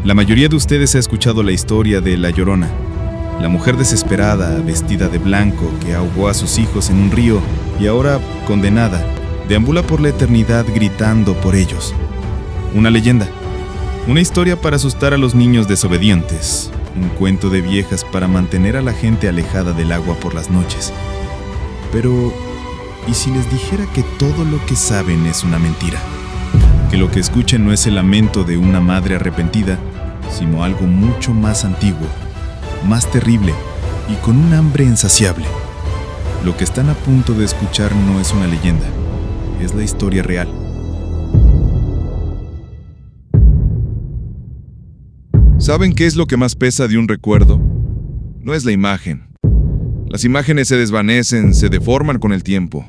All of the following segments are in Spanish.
La mayoría de ustedes ha escuchado la historia de La Llorona, la mujer desesperada, vestida de blanco, que ahogó a sus hijos en un río y ahora, condenada, deambula por la eternidad gritando por ellos. Una leyenda, una historia para asustar a los niños desobedientes, un cuento de viejas para mantener a la gente alejada del agua por las noches. Pero, ¿y si les dijera que todo lo que saben es una mentira? Que lo que escuchen no es el lamento de una madre arrepentida, sino algo mucho más antiguo, más terrible y con un hambre insaciable. Lo que están a punto de escuchar no es una leyenda, es la historia real. ¿Saben qué es lo que más pesa de un recuerdo? No es la imagen. Las imágenes se desvanecen, se deforman con el tiempo.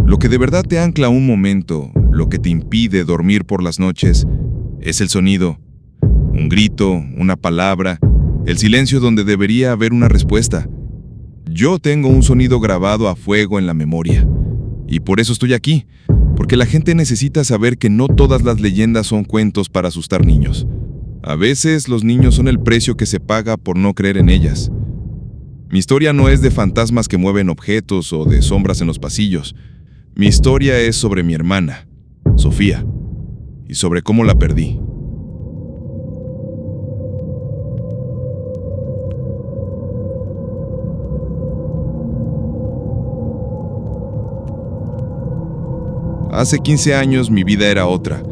Lo que de verdad te ancla a un momento, lo que te impide dormir por las noches, es el sonido. Un grito, una palabra, el silencio donde debería haber una respuesta. Yo tengo un sonido grabado a fuego en la memoria. Y por eso estoy aquí, porque la gente necesita saber que no todas las leyendas son cuentos para asustar niños. A veces los niños son el precio que se paga por no creer en ellas. Mi historia no es de fantasmas que mueven objetos o de sombras en los pasillos. Mi historia es sobre mi hermana, Sofía, y sobre cómo la perdí. Hace 15 años mi vida era otra.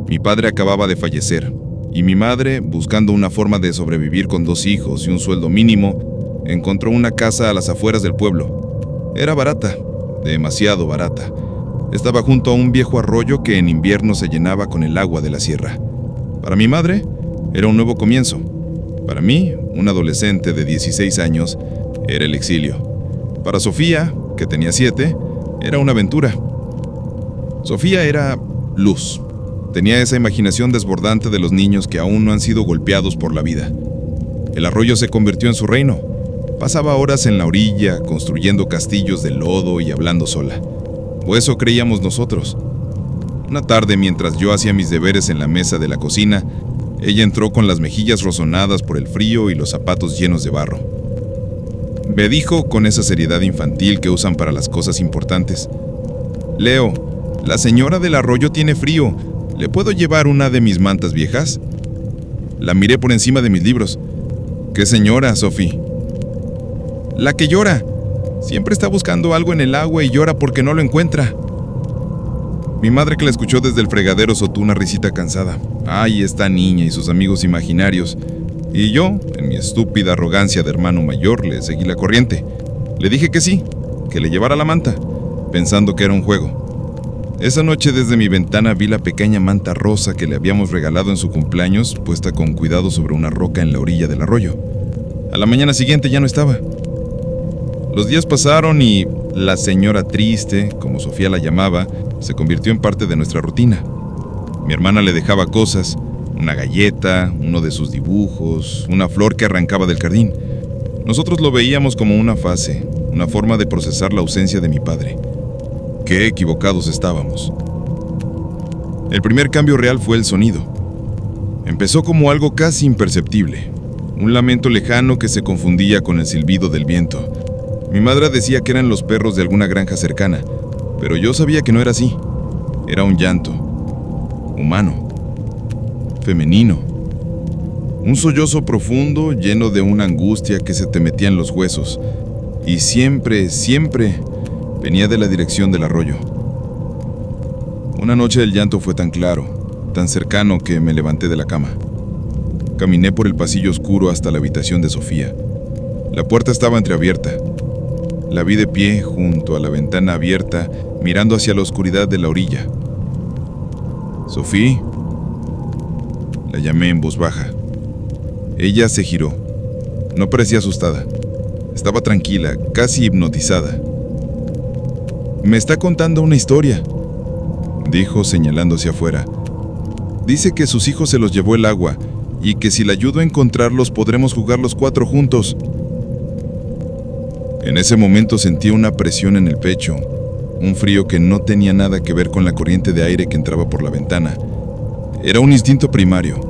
Mi padre acababa de fallecer, y mi madre, buscando una forma de sobrevivir con 2 hijos y un sueldo mínimo, encontró una casa a las afueras del pueblo. Era barata, demasiado barata. Estaba junto a un viejo arroyo que en invierno se llenaba con el agua de la sierra. Para mi madre, era un nuevo comienzo. Para mí, un adolescente de 16 años, era el exilio. Para Sofía, que tenía 7, era una aventura. Sofía era luz. Tenía esa imaginación desbordante de los niños que aún no han sido golpeados por la vida. El arroyo se convirtió en su reino. Pasaba horas en la orilla, construyendo castillos de lodo y hablando sola. O eso creíamos nosotros. Una tarde, mientras yo hacía mis deberes en la mesa de la cocina, ella entró con las mejillas rozonadas por el frío y los zapatos llenos de barro. Me dijo con esa seriedad infantil que usan para las cosas importantes: «Leo, la señora del arroyo tiene frío. ¿Le puedo llevar una de mis mantas viejas?» La miré por encima de mis libros. «¿Qué señora, Sophie?» «La que llora. Siempre está buscando algo en el agua y llora porque no lo encuentra». Mi madre, que la escuchó desde el fregadero, soltó una risita cansada. Ay, esta niña y sus amigos imaginarios. Y yo, en mi estúpida arrogancia de hermano mayor, le seguí la corriente. Le dije que sí, que le llevara la manta, pensando que era un juego. Esa noche desde mi ventana vi la pequeña manta rosa que le habíamos regalado en su cumpleaños, puesta con cuidado sobre una roca en la orilla del arroyo. A la mañana siguiente ya no estaba. Los días pasaron y la señora triste, como Sofía la llamaba, se convirtió en parte de nuestra rutina. Mi hermana le dejaba cosas, una galleta, uno de sus dibujos, una flor que arrancaba del jardín. Nosotros lo veíamos como una fase, una forma de procesar la ausencia de mi padre. Qué equivocados estábamos. El primer cambio real fue el sonido. Empezó como algo casi imperceptible, un lamento lejano que se confundía con el silbido del viento. Mi madre decía que eran los perros de alguna granja cercana, pero yo sabía que no era así. Era un llanto, humano, femenino, un sollozo profundo lleno de una angustia que se te metía en los huesos, y siempre venía de la dirección del arroyo. Una noche el llanto fue tan claro, tan cercano, que me levanté de la cama. Caminé por el pasillo oscuro hasta la habitación de Sofía. La puerta estaba entreabierta. La vi de pie junto a la ventana abierta, mirando hacia la oscuridad de la orilla. «Sofía», la llamé en voz baja. Ella se giró. No parecía asustada. Estaba tranquila, casi hipnotizada. «Me está contando una historia», dijo señalando hacia afuera. «Dice que sus hijos se los llevó el agua y que si la ayudo a encontrarlos podremos jugar los 4 juntos». En ese momento sentí una presión en el pecho, un frío que no tenía nada que ver con la corriente de aire que entraba por la ventana. Era un instinto primario.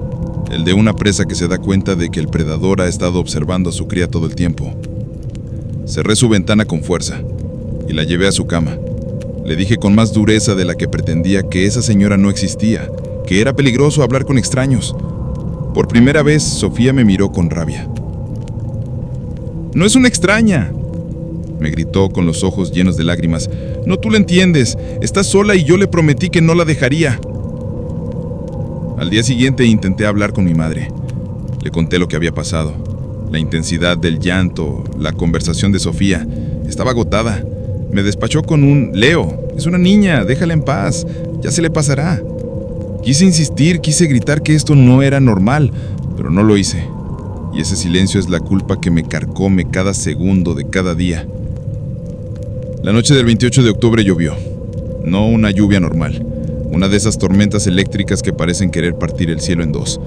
el de una presa que se da cuenta de que el predador ha estado observando a su cría todo el tiempo. Cerré su ventana con fuerza y la llevé a su cama. Le dije con más dureza de la que pretendía que esa señora no existía, que era peligroso hablar con extraños. Por primera vez, Sofía me miró con rabia. «No es una extraña», me gritó con los ojos llenos de lágrimas. «No, tú la entiendes. Está sola y yo le prometí que no la dejaría». Al día siguiente intenté hablar con mi madre. Le conté lo que había pasado. La intensidad del llanto, la conversación de Sofía. Estaba agotada. Me despachó con un «Leo, es una niña, déjala en paz, ya se le pasará». Quise insistir, quise gritar que esto no era normal, pero no lo hice. Y ese silencio es la culpa que me carcome cada segundo de cada día. La noche del 28 de octubre llovió. No una lluvia normal, una de esas tormentas eléctricas que parecen querer partir el cielo en dos.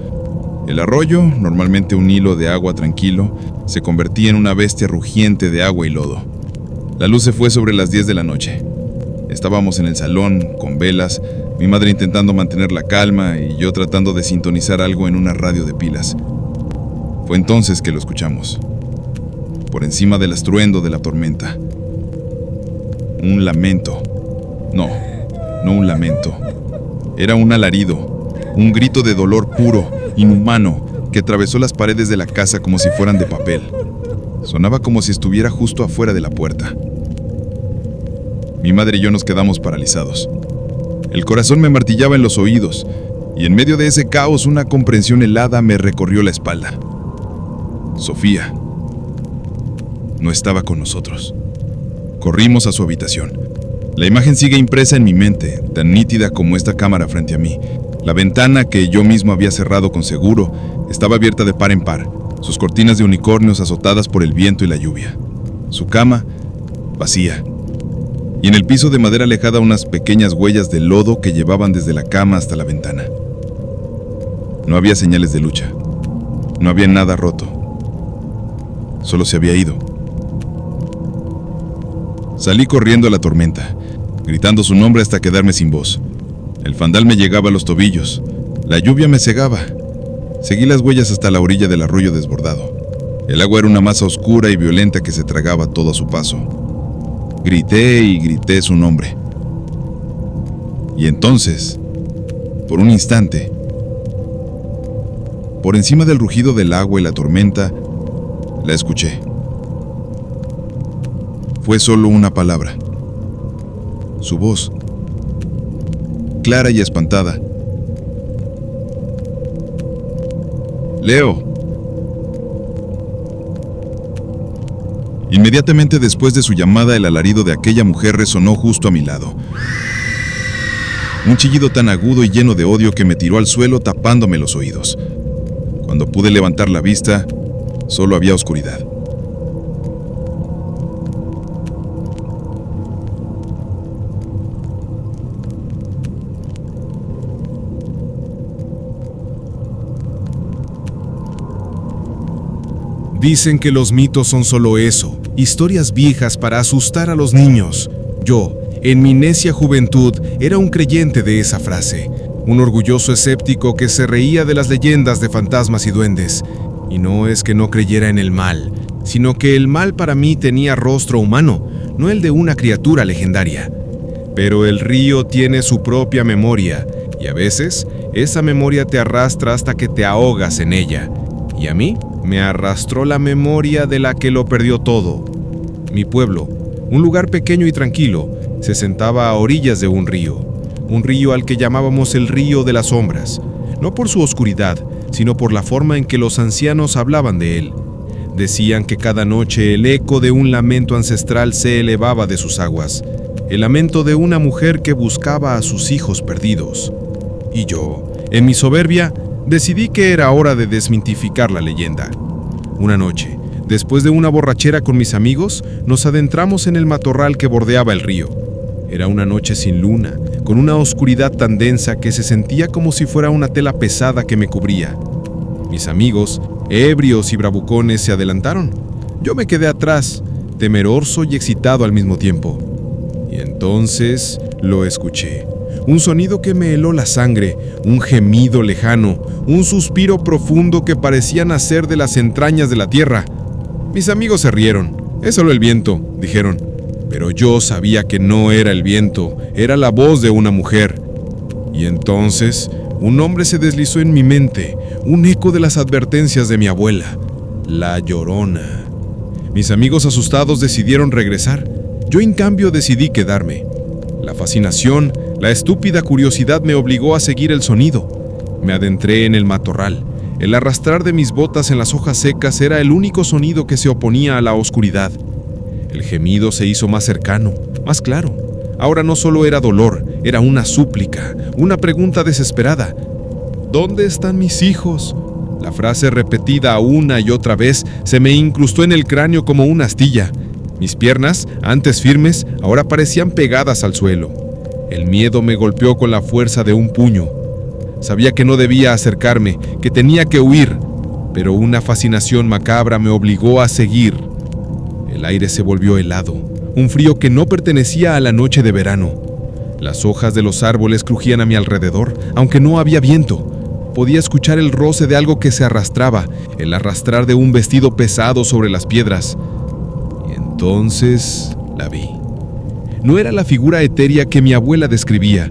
El arroyo, normalmente un hilo de agua tranquilo, se convertía en una bestia rugiente de agua y lodo. La luz se fue sobre las 10 de la noche. Estábamos en el salón, con velas, mi madre intentando mantener la calma y yo tratando de sintonizar algo en una radio de pilas. Fue entonces que lo escuchamos, por encima del estruendo de la tormenta. Un lamento. No un lamento. Era un alarido, un grito de dolor puro, inhumano, que atravesó las paredes de la casa como si fueran de papel. Sonaba como si estuviera justo afuera de la puerta. Mi madre y yo nos quedamos paralizados. El corazón me martillaba en los oídos, y en medio de ese caos una comprensión helada me recorrió la espalda. Sofía no estaba con nosotros. Corrimos a su habitación. La imagen sigue impresa en mi mente, tan nítida como esta cámara frente a mí. La ventana, que yo mismo había cerrado con seguro, estaba abierta de par en par, sus cortinas de unicornios azotadas por el viento y la lluvia. Su cama, vacía. Y en el piso de madera alejada unas pequeñas huellas de lodo que llevaban desde la cama hasta la ventana. No había señales de lucha. No había nada roto. Solo se había ido. Salí corriendo a la tormenta, gritando su nombre hasta quedarme sin voz. El fandal me llegaba a los tobillos. La lluvia me cegaba. Seguí las huellas hasta la orilla del arroyo desbordado. El agua era una masa oscura y violenta que se tragaba todo a su paso. Grité y grité su nombre. Y entonces, por un instante, por encima del rugido del agua y la tormenta, la escuché. Fue solo una palabra. Su voz, clara y espantada. «Leo». Inmediatamente después de su llamada, el alarido de aquella mujer resonó justo a mi lado. Un chillido tan agudo y lleno de odio que me tiró al suelo tapándome los oídos. Cuando pude levantar la vista, solo había oscuridad. Dicen que los mitos son solo eso, historias viejas para asustar a los niños. Yo, en mi necia juventud, era un creyente de esa frase, un orgulloso escéptico que se reía de las leyendas de fantasmas y duendes. Y no es que no creyera en el mal, sino que el mal para mí tenía rostro humano, no el de una criatura legendaria. Pero el río tiene su propia memoria, y a veces esa memoria te arrastra hasta que te ahogas en ella. Y a mí me arrastró la memoria de la que lo perdió todo. Mi pueblo, un lugar pequeño y tranquilo, se sentaba a orillas de un río al que llamábamos el río de las sombras, no por su oscuridad, sino por la forma en que los ancianos hablaban de él. Decían que cada noche el eco de un lamento ancestral se elevaba de sus aguas, el lamento de una mujer que buscaba a sus hijos perdidos. Y yo, en mi soberbia, decidí que era hora de desmitificar la leyenda. Una noche, después de una borrachera con mis amigos, nos adentramos en el matorral que bordeaba el río. Era una noche sin luna, con una oscuridad tan densa que se sentía como si fuera una tela pesada que me cubría. Mis amigos, ebrios y bravucones, se adelantaron. Yo me quedé atrás, temeroso y excitado al mismo tiempo. Y entonces lo escuché. un sonido que me heló la sangre, un gemido lejano, un suspiro profundo que parecía nacer de las entrañas de la tierra. Mis amigos se rieron. «Es solo el viento», dijeron. Pero yo sabía que no era el viento, era la voz de una mujer. Y entonces, un nombre se deslizó en mi mente, un eco de las advertencias de mi abuela: La Llorona. Mis amigos asustados decidieron regresar. Yo, en cambio, decidí quedarme. La fascinación, la estúpida curiosidad me obligó a seguir el sonido. Me adentré en el matorral. El arrastrar de mis botas en las hojas secas era el único sonido que se oponía a la oscuridad. El gemido se hizo más cercano, más claro. Ahora no solo era dolor, era una súplica, una pregunta desesperada. ¿Dónde están mis hijos? La frase, repetida una y otra vez, se me incrustó en el cráneo como una astilla. Mis piernas, antes firmes, ahora parecían pegadas al suelo. El miedo me golpeó con la fuerza de un puño. Sabía que no debía acercarme, que tenía que huir, pero una fascinación macabra me obligó a seguir. El aire se volvió helado, un frío que no pertenecía a la noche de verano. Las hojas de los árboles crujían a mi alrededor, aunque no había viento. Podía escuchar el roce de algo que se arrastraba, el arrastrar de un vestido pesado sobre las piedras. Y entonces la vi. No era la figura etérea que mi abuela describía,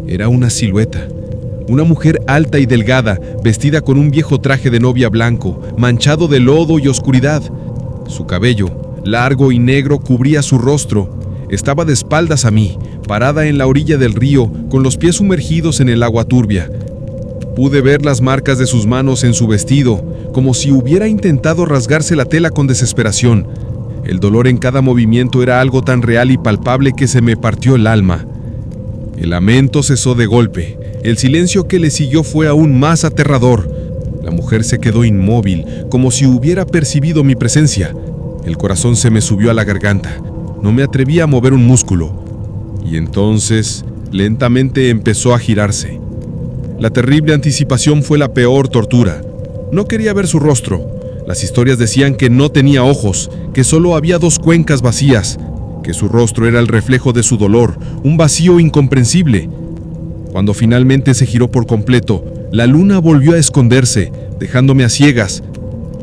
era una silueta. Una mujer alta y delgada, vestida con un viejo traje de novia blanco, manchado de lodo y oscuridad. Su cabello, largo y negro, cubría su rostro. Estaba de espaldas a mí, parada en la orilla del río, con los pies sumergidos en el agua turbia. Pude ver las marcas de sus manos en su vestido, como si hubiera intentado rasgarse la tela con desesperación. El dolor en cada movimiento era algo tan real y palpable que se me partió el alma. El lamento cesó de golpe. El silencio que le siguió fue aún más aterrador. La mujer se quedó inmóvil, como si hubiera percibido mi presencia. El corazón se me subió a la garganta. No me atreví a mover un músculo. Y entonces, lentamente empezó a girarse. La terrible anticipación fue la peor tortura. No quería ver su rostro. Las historias decían que no tenía ojos, que solo había dos cuencas vacías, que su rostro era el reflejo de su dolor, un vacío incomprensible. Cuando finalmente se giró por completo, la luna volvió a esconderse, dejándome a ciegas.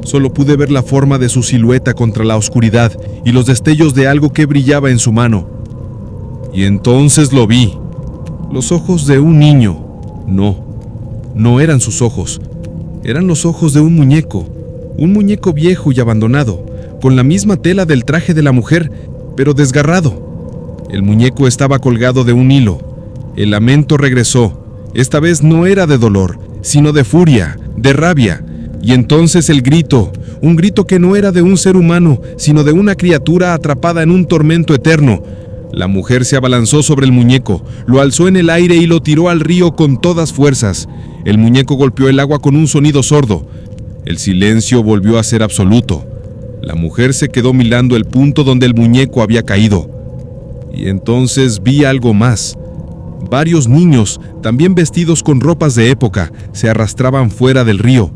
Solo pude ver la forma de su silueta contra la oscuridad y los destellos de algo que brillaba en su mano. Y entonces lo vi. Los ojos de un niño. No eran sus ojos. Eran los ojos de un muñeco viejo y abandonado, con la misma tela del traje de la mujer, pero desgarrado. El muñeco estaba colgado de un hilo. El lamento regresó. Esta vez no era de dolor, sino de furia, de rabia. Y entonces el grito, un grito que no era de un ser humano, sino de una criatura atrapada en un tormento eterno. La mujer se abalanzó sobre el muñeco, lo alzó en el aire y lo tiró al río con todas fuerzas. El muñeco golpeó el agua con un sonido sordo. El silencio volvió a ser absoluto. La mujer se quedó mirando el punto donde el muñeco había caído. Y entonces vi algo más. Varios niños, también vestidos con ropas de época, se arrastraban fuera del río.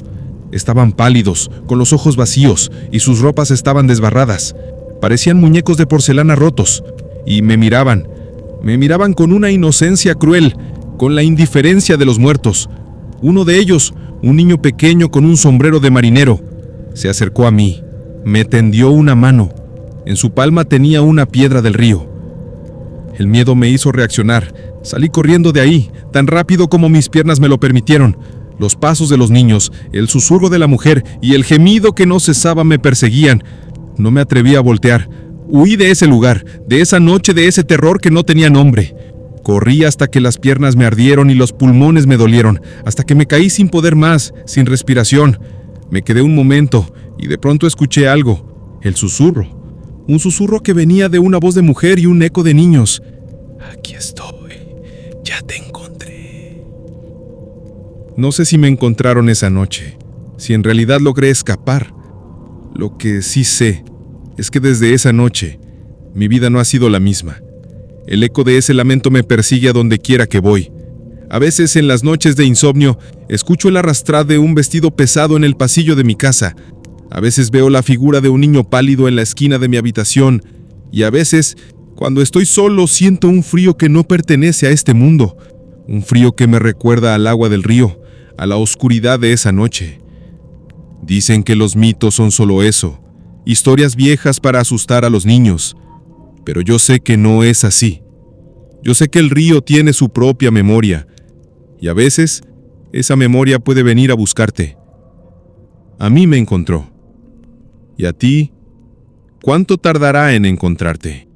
Estaban pálidos, con los ojos vacíos, y sus ropas estaban desbarradas. Parecían muñecos de porcelana rotos. Y me miraban con una inocencia cruel, con la indiferencia de los muertos. Uno de ellos, un niño pequeño con un sombrero de marinero, se acercó a mí, me tendió una mano. En su palma tenía una piedra del río. El miedo me hizo reaccionar. Salí corriendo de ahí, tan rápido como mis piernas me lo permitieron. Los pasos de los niños, el susurro de la mujer y el gemido que no cesaba me perseguían. No me atreví a voltear. Huí de ese lugar, de esa noche, de ese terror que no tenía nombre. Corrí hasta que las piernas me ardieron y los pulmones me dolieron, hasta que me caí sin poder más, sin respiración. Me quedé un momento y de pronto escuché algo, el susurro. Un susurro que venía de una voz de mujer y un eco de niños. Aquí estoy, ya te encontré. No sé si me encontraron esa noche, si en realidad logré escapar. Lo que sí sé es que desde esa noche, mi vida no ha sido la misma. El eco de ese lamento me persigue a donde quiera que voy. A veces, en las noches de insomnio, escucho el arrastrar de un vestido pesado en el pasillo de mi casa. A veces veo la figura de un niño pálido en la esquina de mi habitación. Y a veces, cuando estoy solo, siento un frío que no pertenece a este mundo. Un frío que me recuerda al agua del río, a la oscuridad de esa noche. Dicen que los mitos son solo eso, historias viejas para asustar a los niños. Pero yo sé que no es así. Yo sé que el río tiene su propia memoria, y a veces esa memoria puede venir a buscarte. A mí me encontró. ¿Y a ti? ¿Cuánto tardará en encontrarte?